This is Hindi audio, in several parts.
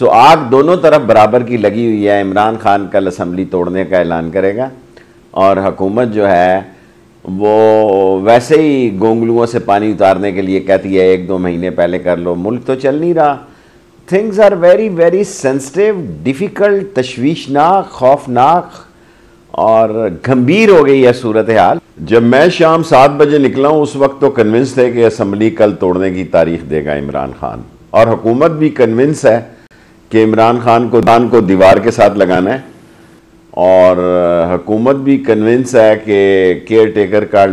सो आग दोनों तरफ बराबर की लगी हुई है। इमरान खान कल असम्बली तोड़ने का ऐलान करेगा और हुकूमत जो है वो वैसे ही गोंगलुओं से पानी उतारने के लिए कहती है 1-2 महीने पहले कर लो। मुल्क तो चल नहीं रहा। Things are very very sensitive, difficult, तशवीशनाक, खौफनाक और गंभीर हो गई है सूरत हाल। जब मैं शाम 7 बजे निकला हूँ उस वक्त तो कन्विंस थे कि असम्बली कल तोड़ने की तारीख देगा इमरान खान, और हुकूमत भी कन्विंस है कि इमरान खान को दीवार के साथ लगाना है, और हुकूमत भी कन्विंस है कि केयर टेकर का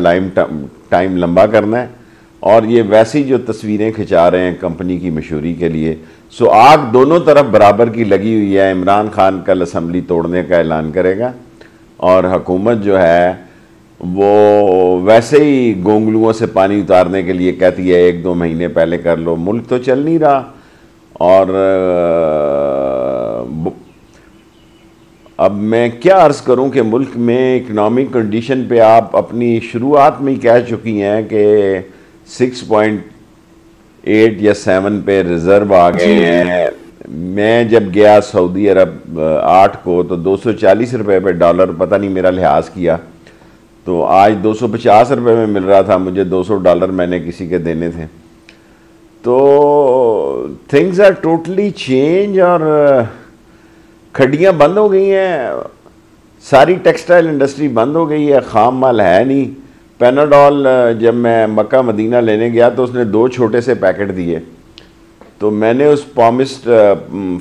टाइम लंबा करना है, और ये वैसी जो तस्वीरें खिंचा रहे हैं कंपनी की मशहूरी के लिए। सो आग दोनों तरफ बराबर की लगी हुई है। इमरान खान कल असम्बली तोड़ने का ऐलान करेगा और हुकूमत जो है वो वैसे ही गोंगलुओं से पानी उतारने के लिए कहती है 1-2 महीने पहले कर लो। मुल्क तो चल नहीं रहा। और अब मैं क्या अर्ज़ करूं कि मुल्क में इकनॉमिक कंडीशन पे आप अपनी शुरुआत में ही कह चुकी हैं कि 6.8 या 7 पे रिज़र्व आ गए हैं। मैं जब गया सऊदी अरब 8 को तो 240 रुपये पे डॉलर, पता नहीं मेरा लिहाज किया तो आज 250 रुपये में मिल रहा था मुझे। $200 मैंने किसी के देने थे। तो थिंग्स आर टोटली चेंज और खड्डियाँ बंद हो गई हैं। सारी टेक्सटाइल इंडस्ट्री बंद हो गई है, ख़ाम माल है नहीं। पैनाडॉल जब मैं मक्का मदीना लेने गया तो उसने 2 छोटे से पैकेट दिए, तो मैंने उस पॉमिस्ट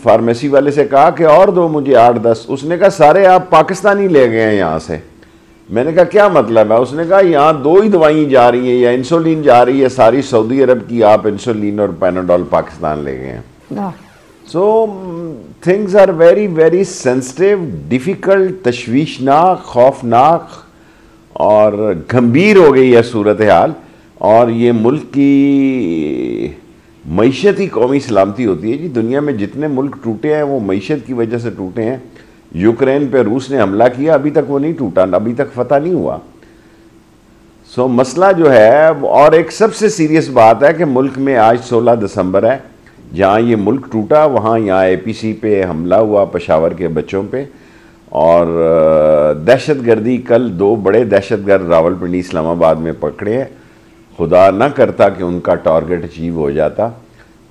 फार्मेसी वाले से कहा कि और दो मुझे 8-10। उसने कहा सारे आप पाकिस्तानी ले गए हैं यहाँ से। मैंने कहा क्या मतलब है? उसने कहा यहाँ 2 ही दवाइयाँ जा रही हैं, या इंसुलिन जा रही है सारी सऊदी अरब की, आप इंसुलिन और पैनाडॉल पाकिस्तान ले गए हैं। So things are very very sensitive, difficult, तशवीशनाक, खौफनाक और गंभीर हो गई है सूरत हाल। और ये मुल्क की मईशत ही कौमी सलामती होती है जी। दुनिया में जितने मुल्क टूटे हैं वो मईशत की वजह से टूटे हैं। यूक्रेन पे रूस ने हमला किया, अभी तक वो नहीं टूटा, अभी तक फतह नहीं हुआ। सो मसला जो है, और एक सबसे सीरियस बात है कि मुल्क में आज 16 दिसंबर है, जहाँ ये मुल्क टूटा वहाँ यहाँ APC पे हमला हुआ, पेशावर के बच्चों पे। और दहशतगर्दी, कल 2 बड़े दहशतगर्द रावलपिंडी इस्लामाबाद में पकड़े हैं। खुदा ना करता कि उनका टारगेट अचीव हो जाता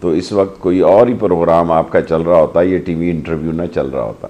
तो इस वक्त कोई और ही प्रोग्राम आपका चल रहा होता, ये TV इंटरव्यू ना चल रहा होता।